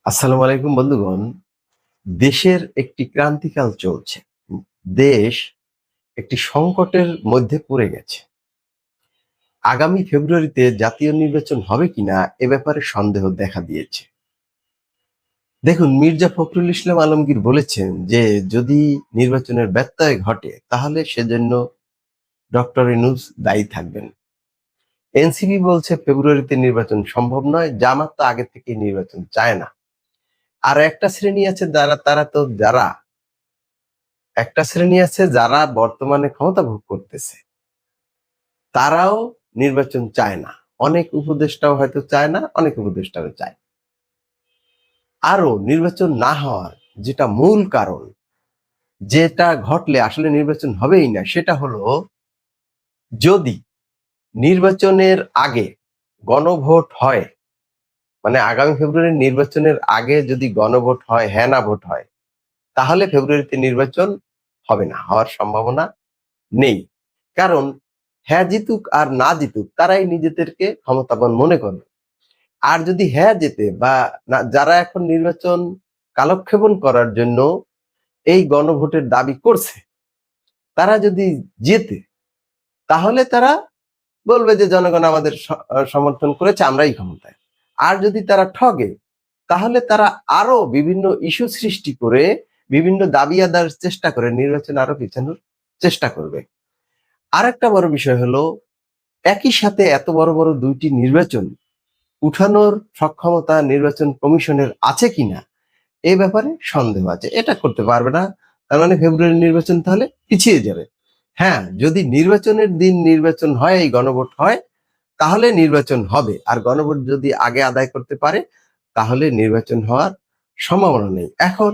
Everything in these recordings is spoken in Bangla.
আসসালামু আলাইকুম বন্ধুগণ। দেশের একটি ক্রান্তিকাল চলছে। দেশ একটি সংকটের মধ্যে পড়ে গেছে। আগামী ফেব্রুয়ারিতে জাতীয় নির্বাচন হবে কিনা এ ব্যাপারে সন্দেহ দেখা দিয়েছে। দেখুন, মির্জা ফখরুল ইসলাম আলমগীর বলেছেন যে যদি নির্বাচনের ব্যত্যয় ঘটে তাহলে সেজন্য ডক্টর ইউনূস দায়ী থাকবেন। এনসিপি বলছে ফেব্রুয়ারিতে নির্বাচন সম্ভব নয়, জামাত তো আগে থেকেই নির্বাচন চায় না। আর একটা শ্রেণী আছে যারা বর্তমানে ক্ষমতা ভোগ করতেছে, তারাও নির্বাচন চায় না। অনেক উপদেষ্টাও হয়তো চায় না, অনেক উপদেষ্টাও চায়। আরো নির্বাচন না হওয়ার যেটা মূল কারণ, যেটা ঘটলে আসলে নির্বাচন হবেই না, সেটা হলো যদি নির্বাচনের আগে গণভোট হয়, মানে আগামী ফেব্রুয়ারির নির্বাচনের আগে যদি গণভোট হয়, হ্যাঁ না ভোট হয়, তাহলে ফেব্রুয়ারিতে নির্বাচন হবে না, হওয়ার সম্ভাবনা নেই। কারণ হ্যাঁ জিতুক আর না জিতুক, তারাই নিজেদেরকে ক্ষমতাবান মনে করে। আর যদি হ্যাঁ জেতে বা না, যারা এখন নির্বাচন কালক্ষেপণ করার জন্য এই গণভোটের দাবি করছে, তারা যদি জেতে, তাহলে তারা বলবে যে জনগণ আমাদের সমর্থন করেছে, আমরাই ক্ষমতায়। আর যদি তারা ঠগে, তাহলে তারা আরো বিভিন্ন ইস্যু সৃষ্টি করে, বিভিন্ন দাবি আদায়ের চেষ্টা করে নির্বাচন আরো পিছানোর চেষ্টা করবে। আরেকটা বড় বিষয় হলো, একই সাথে এত বড় বড় দুইটি নির্বাচন উঠানোর সক্ষমতা নির্বাচন কমিশনের আছে কিনা এই ব্যাপারে সন্দেহ আছে। এটা করতে পারবে না, তার মানে ফেব্রুয়ারি নির্বাচন তাহলে পিছিয়ে যাবে। হ্যাঁ, যদি নির্বাচনের দিন নির্বাচন হয়, এই গণভোট হয়, তাহলে নির্বাচন হবে। আর গণভোট যদি আগে আদায় করতে পারে, তাহলে নির্বাচন হওয়ার সম্ভাবনা নেই। এখন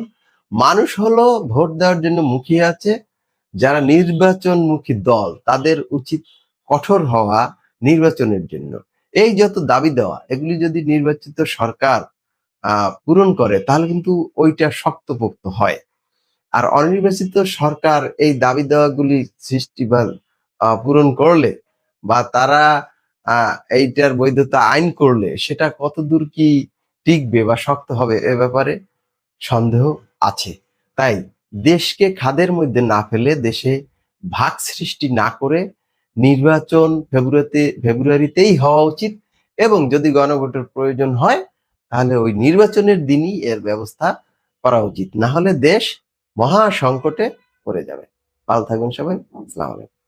মানুষ হলো ভোট দেওয়ার জন্য মুখিয়ে আছে। যারা নির্বাচনমুখী দল, তাদের উচিত কঠোর হওয়া নির্বাচনের জন্য। এই যত দাবি দেওয়া, এগুলি যদি নির্বাচিত সরকার পূরণ করে, তাহলে কিন্তু ওইটা শক্তপোক্ত হয়। আর অনির্বাচিত সরকার এই দাবি দেওয়াগুলি সৃষ্টি বা পূরণ করলে, বা তারা এইটার বৈধতা আইন করলে, সেটা কতদূর কি টিকবে বা শক্ত হবে এ ব্যাপারে সন্দেহ আছে। তাই দেশকে খাদের মধ্যে না ফেলে, দেশে ভাগ সৃষ্টি না করে, নির্বাচন ফেব্রুয়ারিতেই হওয়া উচিত। এবং যদি গণভোটের প্রয়োজন হয়, তাহলে ওই নির্বাচনের দিনই এর ব্যবস্থা করা উচিত। না হলে দেশ মহা সংকটে পড়ে যাবে। ভালো থাকবেন সবাই। আসসালামু আলাইকুম।